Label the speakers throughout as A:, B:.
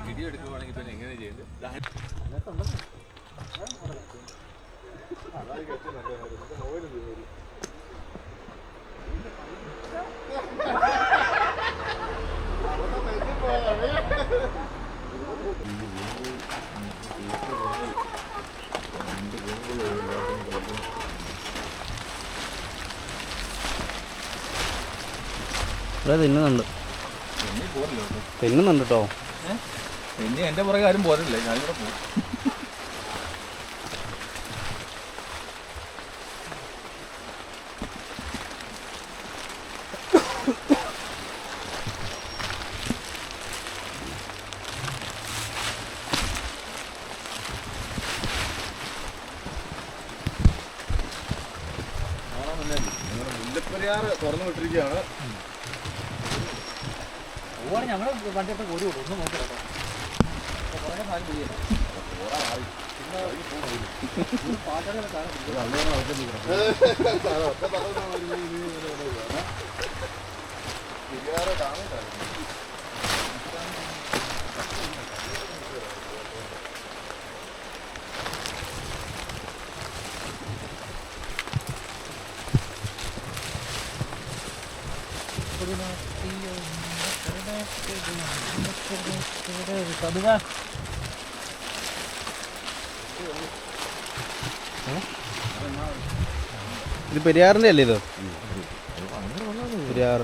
A: Video എടുക്കുവാണെങ്കിൽ പിന്നെ എങ്ങനെ ചെയ്യുന്നത്?
B: തിന്നുന്നുണ്ട് തിന്നുന്നുണ്ട് കേട്ടോ.
A: പിന്നെ എൻ്റെ പുറകെ ആരും പോരല്ലേ, ഞാനിവിടെ പോകും. മുല്ലപ്പെരിയാർ തുറന്നു വിട്ടിരിക്കുകയാണ്.
B: ഞങ്ങൾ വണ്ടിയൊക്കെ ഓടി വിടും, ഒന്നും നോക്കില്ല കേട്ടോ. ഇത് പെരിയാറിന്റെ അല്ലേ? ഇത് പെരിയാർ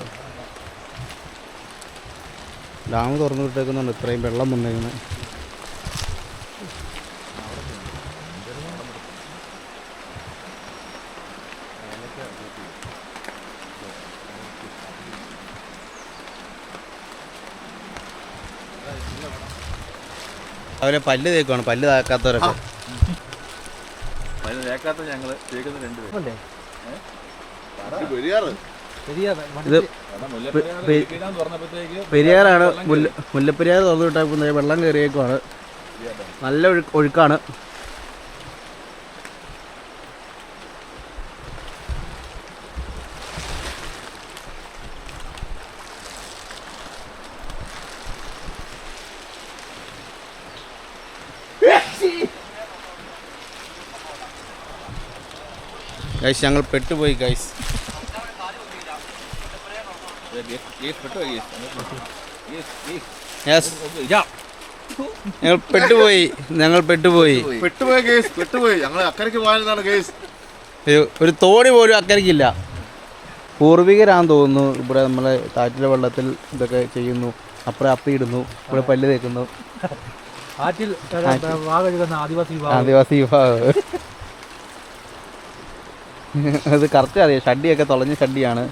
B: ഡാം തുറന്നു വിട്ടേക്കുന്നുണ്ട്, ഇത്രയും വെള്ളം വന്നേക്കുന്നത്. അവരെ പല്ല് തേക്കുവാണ്, പല്ല് തേക്കാത്തവരൊക്കെ.
A: പല്ല് തേക്കാത്ത ഞങ്ങൾ തേക്കുന്ന രണ്ടുപേരും.
B: പെരിയാറാണ്, മുല്ലപ്പെരിയാർ തുറന്നു വിട്ടപ്പോൾ വെള്ളം കയറിയേക്കുവാണ്. നല്ല ഒഴുക്കാണ്. ഗൈസ് ഞങ്ങൾ പെട്ടുപോയി ഗൈസ്. ഞങ്ങൾ പെട്ടുപോയി
A: കേസ്, പെട്ടുപോയി. ഞങ്ങൾ അക്കരയ്ക്ക് പോയതാണ് കേസ്.
B: ഒരു തോണി പോലും അക്കരയ്ക്കില്ല. പൂർവികരാന്ന് തോന്നുന്നു. ഇവിടെ നമ്മളെ കാറ്റിലെ വെള്ളത്തിൽ ഇതൊക്കെ ചെയ്യുന്നു. അപ്പുറം അപ്പിയിടുന്നു, ഇവിടെ പല്ല് തേക്കുന്നു. ആദിവാസി വിഭാഗം. അത് കറക്റ്റ് അറിയാം. ഷഡിയൊക്കെ തുളഞ്ഞ ഷഡിയാണ്.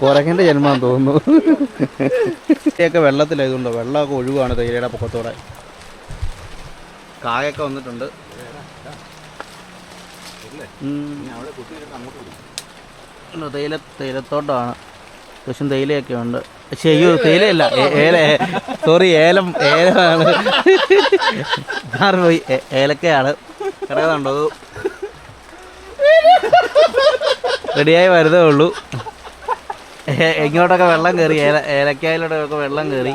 B: കുരങ്ങന്റെ ജന്മം തോന്നുന്നു. ഒക്കെ വെള്ളത്തിലായതുകൊണ്ടോ, വെള്ളമൊക്കെ ഒഴിവാണ് തേയിലയുടെ പൊക്കത്തോടെ. കായൊക്കെ വന്നിട്ടുണ്ട്. തേയിലത്തോട്ടമാണ്. അത്യാവശ്യം തേയിലയൊക്കെ ഉണ്ട്. പക്ഷേ അയ്യോ, തേയിലയല്ല, ഏലമാണ്. മാറിപ്പോയി, ഏലക്കയാണ്. കിടക്കുന്നുണ്ടോ? റെഡിയായി വരുന്നേ ഉള്ളൂ. ഇങ്ങോട്ടൊക്കെ വെള്ളം കയറി, ഏലക്കായിലൂടെയൊക്കെ വെള്ളം കയറി.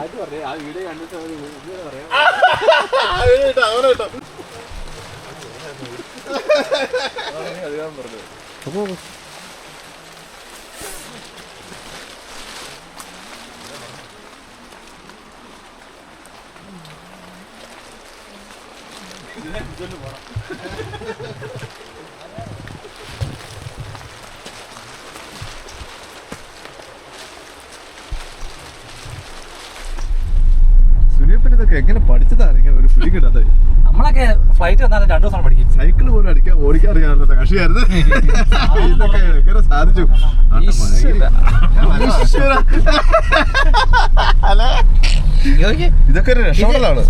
A: സുനിയപ്പനിതൊക്കെ എങ്ങനെ പഠിച്ചതായിരിക്കും ഒരു പിടി കിട്ടാതെ?
C: നമ്മളൊക്കെ ഫ്ലൈറ്റ് വന്നാലും 2 ദിവസം പഠിക്കും.
A: സൈക്കിൾ പോലും ഓടിക്കാൻ അറിയാവുന്ന കക്ഷിയായിരുന്നു. ഇതൊക്കെ എങ്ങനെ സാധിച്ചു? ഇതൊക്കെ ഒരു രക്ഷപ്പെടലാണ്.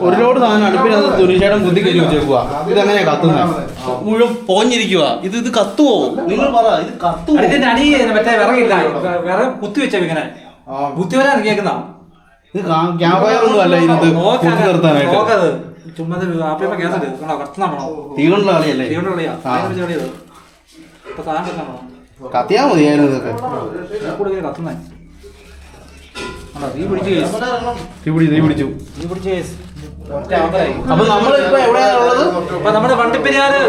B: ഒരു ലോഡ് സാധനം അടുപ്പിനകത്ത് തുണിച്ചേട്ടൻ കുത്തി കയറ്റി വെച്ചേക്കുക. ഇതെങ്ങനെയാ കത്തുന്നത്? മുഴുവൻ പോഞ്ഞിരിക്കുക. ഇത് കത്തുവോ? നിങ്ങൾ പറ, ഇത് കത്തുവോ?
C: ഇതിന്റെ അടി മറ്റേ വിറകില്ല, വിറക് കുത്തി വെച്ച ഇങ്ങനെ ബുദ്ധി വരാൻ കേൾക്കുന്ന
B: ഇത് ക്യാമ്പയറൊന്നും അല്ല ഇതിനകത്ത് കൂട്ടി നിർത്താനായിട്ട്.
C: ചുമ്മാ ആപ്പിയപ്പോ കേസ് കത്തുന്നാണോ?
B: തീകൊണ്ടുള്ള കളിയല്ലേ?
C: തീവണ്ട കളിയാ. കളിയത് ഇപ്പൊ സാധനം കത്താണോ?
B: കത്തിയാ മതിയായിരുന്നു ഇതൊക്കെ.
C: കൂടുതൽ കത്തുന്നേ. തീ പിടിച്ചു തീ പിടിച്ചു കേസ്.
B: അപ്പൊ നമ്മളിപ്പോ എവിടെയാണുള്ളത്?
C: ഇപ്പൊ നമ്മുടെ വണ്ടിപ്പെരിയാറ്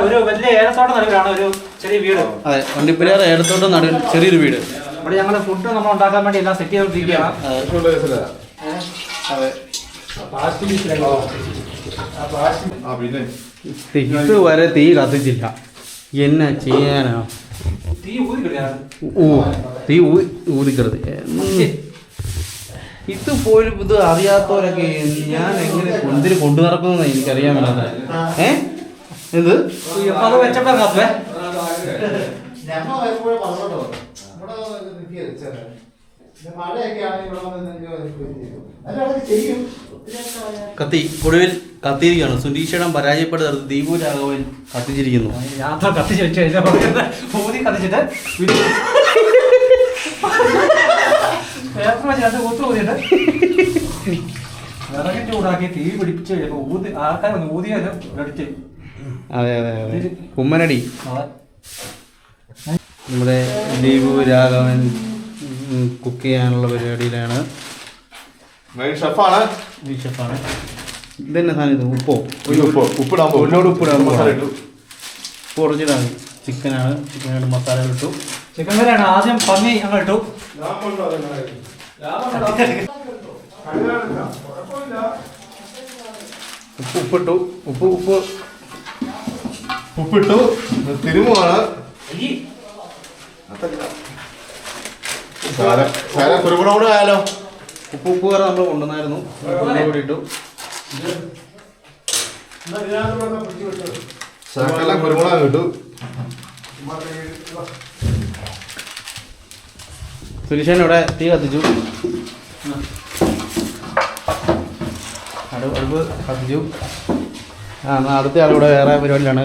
C: ഒരു വലിയ ഏലത്തോട്ടം നടുവിലാണ് ഒരു ചെറിയ വീട്.
B: അതെ, വണ്ടിപ്പെരിയാർ ഏലത്തോട്ടം നടുവിൽ ചെറിയൊരു വീട്.
C: ഇവിടെ ഞങ്ങള് ഫുഡ് നമ്മൾ ഉണ്ടാക്കാൻ വേണ്ടി എല്ലാം സെറ്റ് ചെയ്തോണ്ടിരിക്കുകയാണ്.
B: ഇതുവരെ തീ കത്തിച്ചില്ല, എന്നാ ചെയ്യാനാ?
C: തീ ഊതിക്കിടയാണ്.
B: തീ ഊതിക്കരുത്. ഇത് പോലും ഇത് അറിയാത്തവരൊക്കെ ഞാൻ എങ്ങനെ എന്തിന് കൊണ്ടു നടക്കുന്നതെന്ന് എനിക്കറിയാൻ മേലാതെ. എന്ത്
C: അത് വെച്ചപ്പോ കത്തുവേ.
B: കത്തി ഒടുവിൽ കത്തിയിരിക്കുകയാണ്. സുനീഷേടം പരാജയപ്പെടുന്നത് ദീപു രാഘവൻ കത്തിച്ചിരിക്കുന്നു.
C: യാത്ര കത്തിച്ച് വെച്ച് ഊതി കത്തിച്ചിട്ട് പേപ്പർ വെച്ച് ഊത്ത് ഊതിയിട്ട് വിറകി ചൂടാക്കി തീ പിടിപ്പിച്ച് കഴിയുമ്പോൾ ഊതി ആൾക്കാർ ഊതിയത് അടിച്ച്.
B: അതെ അതെ അതെ, കുമ്മനടി. നമ്മുടെ ദീപു രാഘവൻ കുക്ക് ചെയ്യാനുള്ള പരിപാടിയിലാണ്.
A: ഷെഫാണ്.
B: ഇതന്നെ സാധനം ഇത് ഉപ്പോ
A: ഉപ്പിടാൻ
B: മസാല ഇട്ടു. ഉപ്പ് കുറച്ചിടാൻ. ചിക്കനാണ്, ചിക്കനായിട്ട് മസാല ഇട്ടു.
C: ചിക്കൻ കറിയാണ്. ആദ്യം പന്നി ഞങ്ങൾ ഇട്ടു.
B: ഉപ്പിട്ടു.
A: ഉപ്പിട്ടു. തിരുമുവാണ്. കുരുമുളക് ആയാലോ?
B: ഉപ്പ് കറി നമ്മൾ കൊണ്ടുവന്നായിരുന്നു, കൂടി ഇട്ടു.
A: ശകലം കുരുമുളക് കിട്ടു.
B: സുരേഷൻ ഇവിടെ തീ കത്തിച്ചു. അടുപ്പ് കത്തിച്ചു. അടുത്ത ആളിവിടെ വേറെ പരിപാടിയിലാണ്.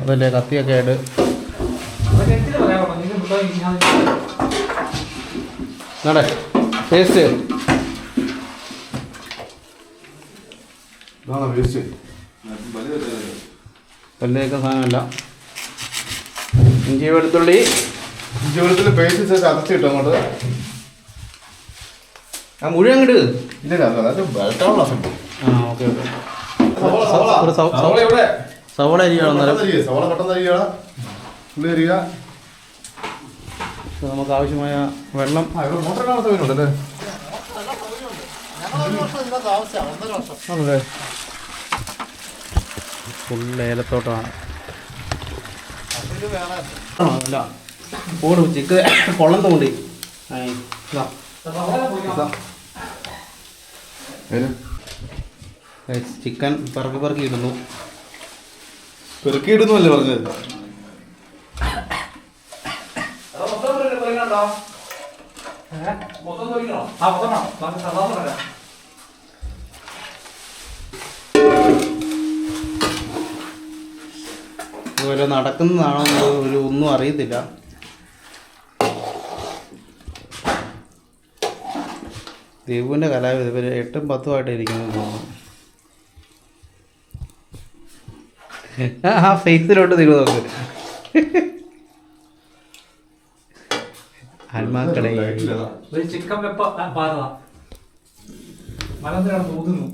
B: അതല്ലേ കത്തിയൊക്കെ ആയിട്ട്. നടേ ടേസ്റ്റ് വലിയ സാധനമല്ല. ഇഞ്ചി വെളുത്തുള്ളി
A: പേസ്റ്റ് ചതച്ചിട്ടു അങ്ങോട്ട്.
B: മുഴുവൻ അങ്ങോട്ട്.
A: ഇല്ല
B: ഓക്കെ ഓക്കെ. സവോള അരിയാണ്.
A: സവോള പെട്ടെന്ന് അരിയാണ്. ഉള്ളി അരിയുക.
B: നമുക്ക് ആവശ്യമായ വെള്ളം.
A: മോട്ടർ കാണാൻ സൗകര്യമുണ്ടല്ലേ?
B: ഫുള്ള് ഏലത്തോട്ടമാണ്. അല്ല ഓടും ചിക്ക് കൊള്ളം തോണ്ടി. ചിക്കൻ പെറുക്കി ഇടുന്നു.
A: പെറുക്കിയിടുന്നല്ലേ പറഞ്ഞത്?
B: അതുപോലെ നടക്കുന്നതാണോ ഒന്നും അറിയത്തില്ല. ദീപുവിൻ്റെ കലാവിധ ഇവർ 8ഉം 10ഉം ആയിട്ട് ഇരിക്കുന്നത് തോന്നുന്നു. ആ ഫേസിലോട്ട് നിങ്ങൾ നോക്ക്. ആത്മാക്കളെ
C: ഒരു ചിക്കൻ വെപ്പ പാറ മലന്തിരാണ് തോന്നുന്നു.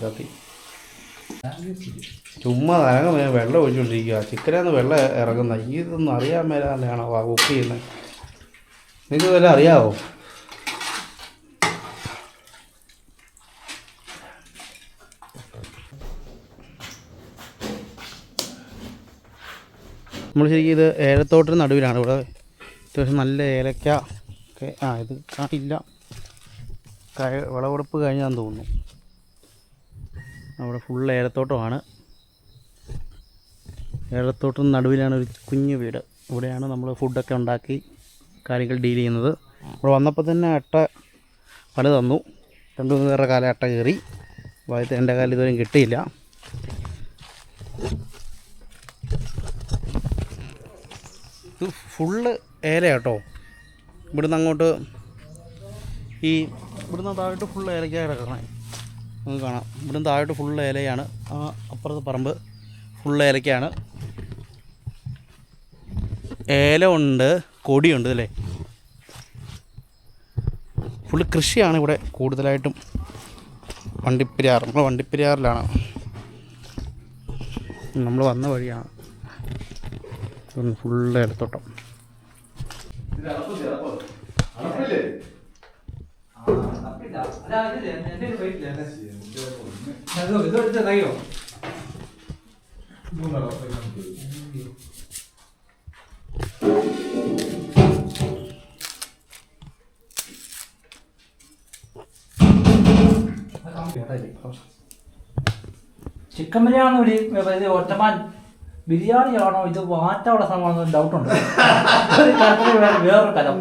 B: കത്തി ചുമ്മാ തരങ്ങ വെള്ളം ഒഴിച്ചുകൊണ്ടിരിക്കുക. ചിക്കനാന്ന് വെള്ളം ഇറങ്ങുന്ന. ഇതൊന്നും അറിയാൻ മേലാണ്ടാണോ കുക്ക് ചെയ്യുന്നത്? നിങ്ങൾക്ക് വല്ല അറിയാവോ? നമ്മൾ ശരിക്കും ഇത് ഏലത്തോട്ടിന് നടുവിലാണ്. ഇവിടെ അത്യാവശ്യം നല്ല ഏലക്ക ഒക്കെ. ഇത് കാണില്ല, വിളവെടുപ്പ് കഴിഞ്ഞാന്ന് തോന്നുന്നു. അവിടെ ഫുള്ള് ഏലത്തോട്ടമാണ്. ഏലത്തോട്ടത്തിന് നടുവിലാണ് ഒരു കുഞ്ഞു വീട്. ഇവിടെയാണ് നമ്മൾ ഫുഡൊക്കെ ഉണ്ടാക്കി കാര്യങ്ങൾ ഡീൽ ചെയ്യുന്നത്. ഇവിടെ വന്നപ്പോൾ തന്നെ അട്ട പല തന്നു. 2-3 പേരുടെ കാലം അട്ട കയറി. എൻ്റെ കാലം ഇതുവരെയും കിട്ടിയില്ല. ഇത് ഫുള്ള് ഏല കേട്ടോ. ഇവിടുന്ന് അങ്ങോട്ട് ഇവിടുന്ന് താഴോട്ട് ഫുള്ള് ഏലക്കാണ് കിടക്കണേ. നമുക്ക് കാണാം ഇവിടുന്ന് താഴോട്ട് ഫുള്ള് ഏലയാണ്. ആ അപ്പുറത്ത് പറമ്പ് ഫുള്ള് ഏലക്കാണ്. ഏല ഉണ്ട്, കൊടിയുണ്ട് അല്ലേ. ഫുള്ള് കൃഷിയാണ് ഇവിടെ കൂടുതലായിട്ടും. വണ്ടിപ്പെരിയാർ, നമ്മൾ വണ്ടിപ്പെരിയാറിലാണ്. നമ്മൾ വന്ന വഴിയാണ്. ഫുള്ള് ഏലത്തോട്ടം.
C: ചിക്കൻ ബിരിയാണി ഒരു ഒറ്റമാൻ ബിരിയാണിയാണോ ഇത് മാറ്റമുള്ള സംഭവം ഡൗട്ടുണ്ട്. വേറൊരു കലം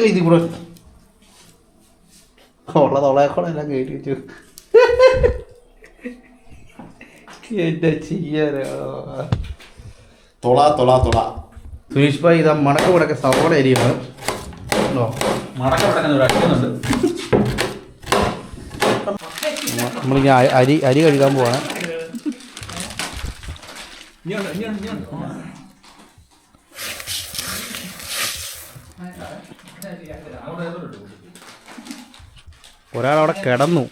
B: ഇത് കൂടെ ഉള്ള തൊളയക്കോളം എല്ലാം കയറ്റി വെച്ചു. എന്താ ചെയ്യാനോ. സുനീഷ് ഭായി ഇതാ മടക്ക മുടക്ക സവോള അരിയാണ്. നമ്മളിങ്ങനെ അരി കഴുകാൻ പോവാണ്. ഒരാളവിടെ കിടന്നു.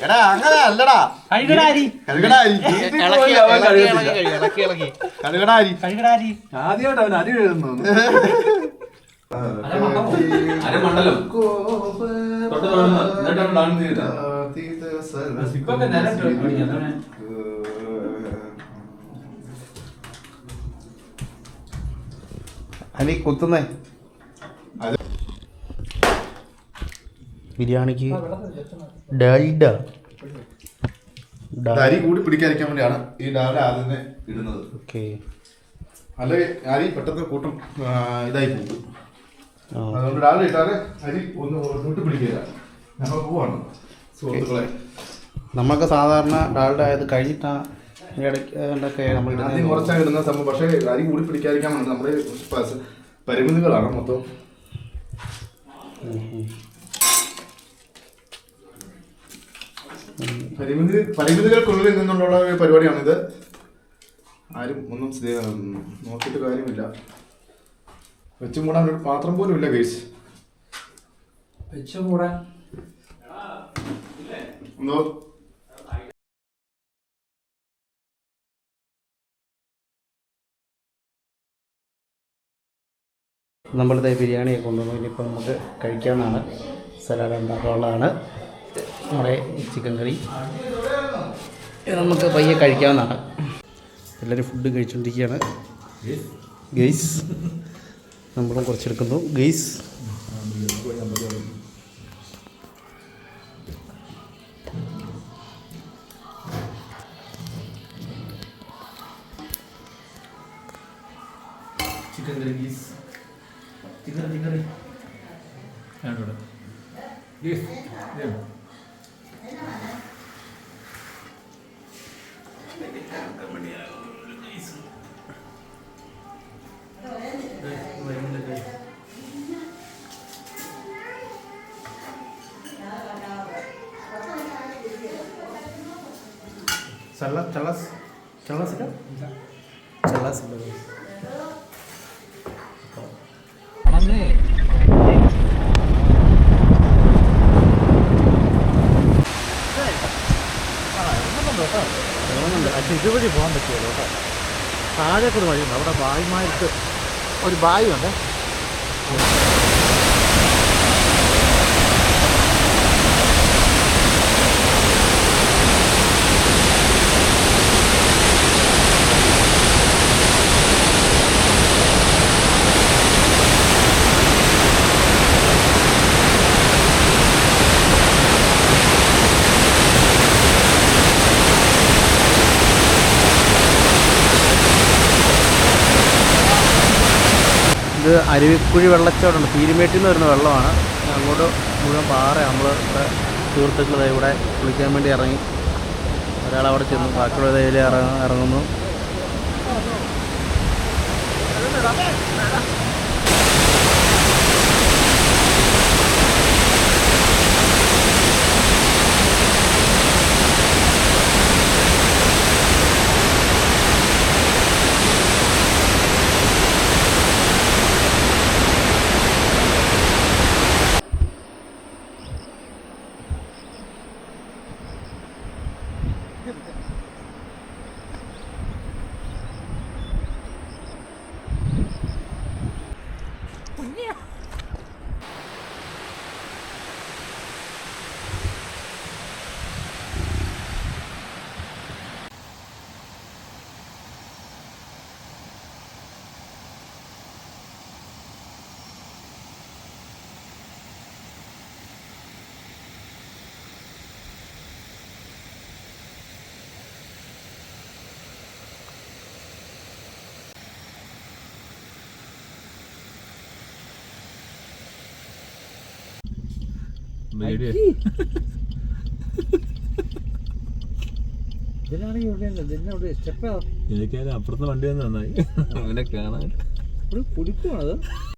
A: എടാ അങ്ങനെ അല്ലടാ, ആദ്യമായിട്ട് അവൻ അരി എഴുതുന്നു.
B: അനി കുത്തുന്നേ ബിരിയാണിക്ക് ഡാൽഡ
A: അരി കൂടി പിടിക്കാതിരിക്കാൻ വേണ്ടിയാണ് ഈ ഡാൽഡ ആദ്യം ഇടുന്നത്.
B: ഓക്കെ,
A: അല്ലെങ്കിൽ അരി പെട്ടെന്ന് കൂട്ടം ഇതായി പോകും. അതുകൊണ്ട് ഡാൽഡ ഇട്ടാല് അരി ഒന്ന് കൂട്ടി പിടിക്കില്ല. ഞങ്ങൾ പോവാണ് സുഹൃത്തുക്കളെ.
B: നമ്മൾക്ക് സാധാരണ ഡാൽഡ ആയത് കഴിഞ്ഞിട്ടാണ് ഇടയ്ക്ക് നമ്മൾ
A: ആദ്യം കുറച്ചാണ് ഇടുന്ന സംഭവം. പക്ഷേ അരി കൂടി പിടിക്കാതിരിക്കാൻ വേണ്ടി നമ്മുടെ പരിമിതികളാണ് മൊത്തം. പരിമിതികൾക്കുള്ളിൽ നിന്നുള്ള ഒരു പരിപാടിയാണിത്. ആരും ഒന്നും നോക്കിയിട്ട് കാര്യമില്ല. വെച്ചും കൂടാൻ ഒരു പാത്രം പോലും ഇല്ല ഗൈസ്.
C: വെച്ചും കൂടാൻ
A: എന്തോ
B: നമ്മളിത് ബിരിയാണിയെ കൊണ്ടുവന്നു. ഇനിയിപ്പോൾ നമുക്ക് കഴിക്കാവുന്നതാണ്. സലാഡ് ഉണ്ടാക്കാനുള്ളതാണ്. നമ്മുടെ ചിക്കൻ കറി നമുക്ക് പയ്യെ കഴിക്കാവുന്നതാണ്. എല്ലാവരും ഫുഡ് കഴിച്ചുകൊണ്ടിരിക്കുകയാണ് ഗെയ്സ്. നമ്മളും കുറച്ചെടുക്കുന്നു guys.
A: Chicken curry guys. Chicken curry
C: ഇതുവഴി പോകാൻ പറ്റുമല്ലോ കേട്ടോ. താഴേക്കൊരു വഴിയുണ്ട്. അവിടെ ബായിമാർക്ക് ഒരു ബായി ഉണ്ട്.
B: ഇത് അരുവിക്കുഴി വെള്ളച്ചാട്ടമുണ്ട്, പീരുമേട്ടിൽ നിന്ന് വരുന്ന വെള്ളമാണ്. അങ്ങോട്ട് മുഴുവൻ പാറ. നമ്മൾ സുഹൃത്തുക്കൾ ഇവിടെ കുളിക്കാൻ വേണ്ടി ഇറങ്ങി. ഒരാളവിടെ ചെന്നു, ബാക്കിയുള്ള ഇതിൽ ഇറങ്ങുന്നു.
C: അപ്പുറത്തെ വണ്ടി നന്നായി അവനെ കാണാൻ.
B: കുടിക്കുവാണത്.